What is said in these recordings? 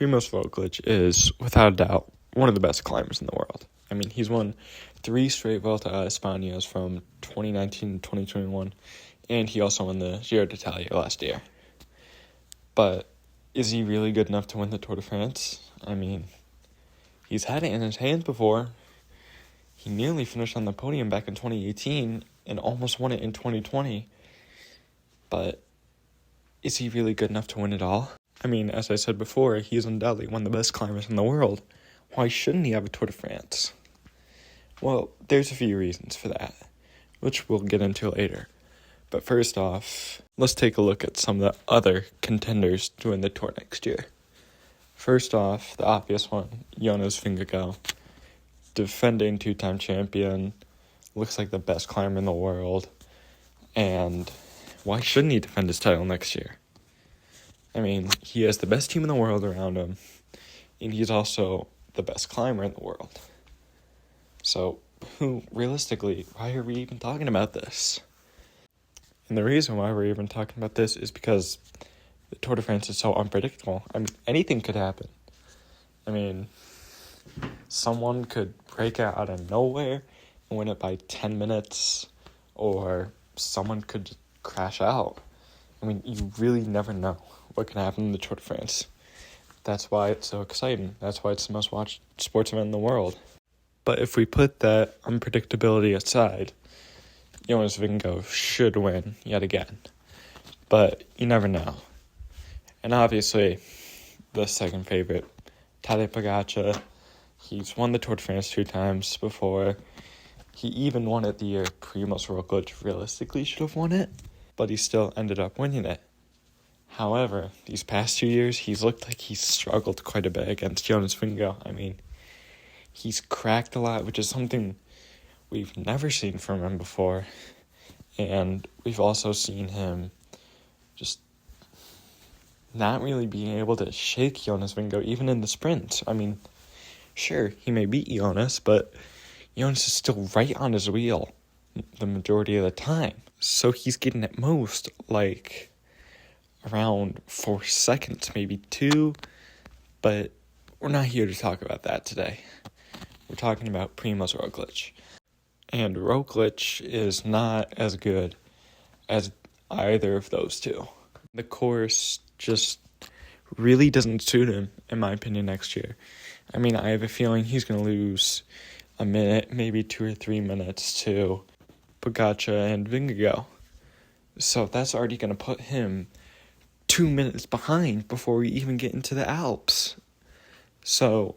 Primoz Roglic is, without a doubt, one of the best climbers in the world. I mean, he's won 3 straight Vuelta a Españas from 2019 to 2021, and he also won the Giro d'Italia last year. But is he really good enough to win the Tour de France? I mean, he's had it in his hands before. He nearly finished on the podium back in 2018 and almost won it in 2020. But is he really good enough to win it all? I mean, as I said before, he's undoubtedly one of the best climbers in the world. Why shouldn't he have a Tour de France? Well, there's a few reasons for that, which we'll get into later. But first off, let's take a look at some of the other contenders to win the Tour next year. First off, the obvious one, Jonas Vingegaard, defending 2-time champion, looks like the best climber in the world, and why shouldn't he defend his title next year? I mean, he has the best team in the world around him, and he's also the best climber in the world. So, realistically, why are we even talking about this? And the reason why we're even talking about this is because the Tour de France is so unpredictable. I mean, anything could happen. I mean, someone could break out of nowhere and win it by 10 minutes, or someone could just crash out. I mean, you really never know what can happen in the Tour de France. That's why it's so exciting. That's why it's the most watched sports event in the world. But if we put that unpredictability aside, Jonas Vingegaard should win yet again. But you never know. And obviously, the second favorite, Tadej Pogačar. He's won the Tour de France 2 times before. He even won it the year Primoz Roglic realistically should have won it, but he still ended up winning it. However, these past 2 years, he's looked like he's struggled quite a bit against Jonas Vingegaard. I mean, he's cracked a lot, which is something we've never seen from him before. And we've also seen him just not really being able to shake Jonas Vingegaard, even in the sprints. I mean, sure, he may beat Jonas, but Jonas is still right on his wheel the majority of the time. So he's getting at most, around 4 seconds, maybe 2. But we're not here to talk about that today. We're talking about Primoz Roglic. And Roglic is not as good as either of those two. The course just really doesn't suit him, in my opinion, next year. I mean, I have a feeling he's going to lose a minute, maybe 2 or 3 minutes to Pogačar and Vingegaard. So that's already going to put him 2 minutes behind before we even get into the Alps. So,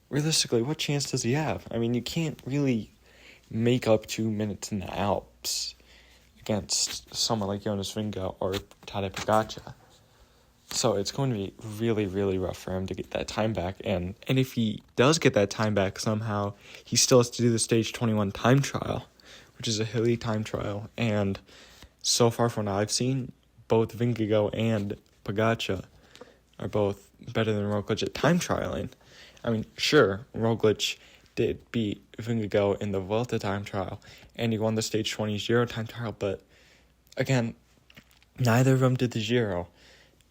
realistically, what chance does he have? I mean, you can't really make up 2 minutes in the Alps against someone like Jonas Vingegaard or Tadej Pogačar. So it's going to be really, really rough for him to get that time back. And if he does get that time back somehow, he still has to do the Stage 21 time trial, which is a hilly time trial. And so far from what I've seen, both Vingegaard and Pogačar are both better than Roglic at time trialing. I mean, sure, Roglic did beat Vingegaard in the Vuelta time trial, and he won the Stage 20 Giro time trial, but again, neither of them did the Giro,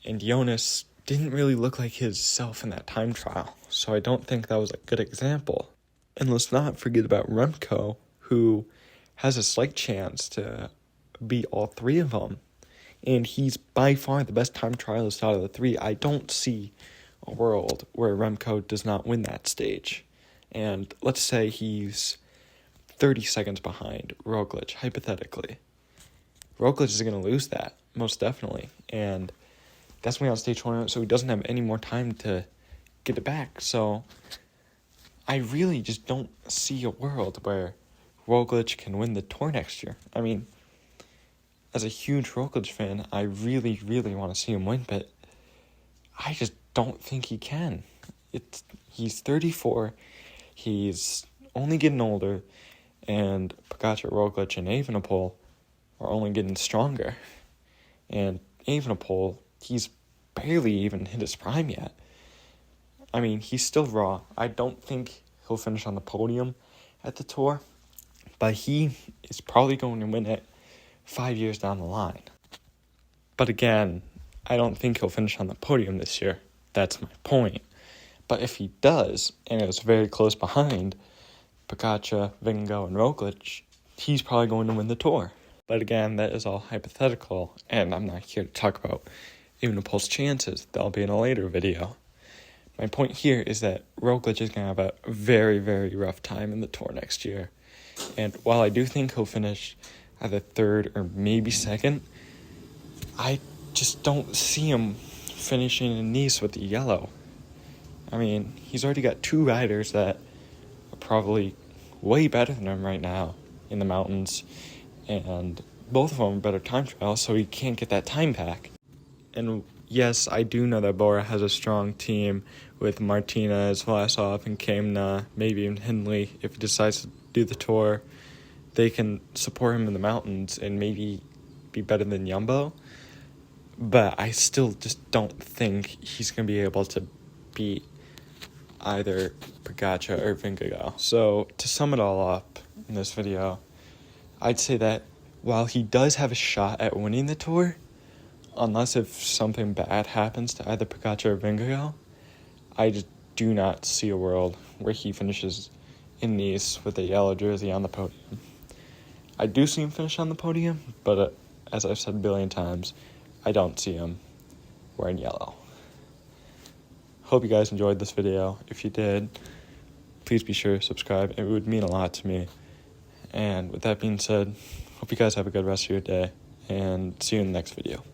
and Jonas didn't really look like his self in that time trial, so I don't think that was a good example. And let's not forget about Remco, who has a slight chance to beat all 3 of them, and he's by far the best time trialist out of the 3. I don't see a world where Remco does not win that stage. And let's say he's 30 seconds behind Roglic, hypothetically. Roglic is going to lose that, most definitely. And that's when on stage 21, so he doesn't have any more time to get it back. So I really just don't see a world where Roglic can win the Tour next year. I mean, as a huge Roglic fan, I really, really want to see him win, but I just don't think he can. He's 34, he's only getting older, and Pogačar, Roglic, and Evenepoel are only getting stronger. And Evenepoel, he's barely even hit his prime yet. I mean, he's still raw. I don't think he'll finish on the podium at the Tour, but he is probably going to win it 5 years down the line. But again, I don't think he'll finish on the podium this year. That's my point. But if he does, and it's very close behind Pogačar, Vingegaard, and Roglic, he's probably going to win the Tour. But again, that is all hypothetical, and I'm not here to talk about Evenepoel's chances. That'll be in a later video. My point here is that Roglic is going to have a very, very rough time in the Tour next year. And while I do think he'll finish either third or maybe second, I just don't see him finishing in Nice with the yellow. I mean, he's already got two riders that are probably way better than him right now in the mountains, and both of them are better time trials, so he can't get that time back. And yes, I do know that Bora has a strong team with Martinez, Vlasov, and Kamna, maybe even Hindley. If he decides to do the Tour, they can support him in the mountains and maybe be better than Jumbo. But I still just don't think he's going to be able to beat either Pogačar or Vingegaard. So to sum it all up in this video, I'd say that while he does have a shot at winning the Tour, unless if something bad happens to either Pogačar or Vingegaard, I just do not see a world where he finishes in Nice with a yellow jersey on the podium. I do see him finish on the podium, but as I've said a billion times, I don't see him wearing yellow. Hope you guys enjoyed this video. If you did, please be sure to subscribe. It would mean a lot to me. And with that being said, hope you guys have a good rest of your day, and see you in the next video.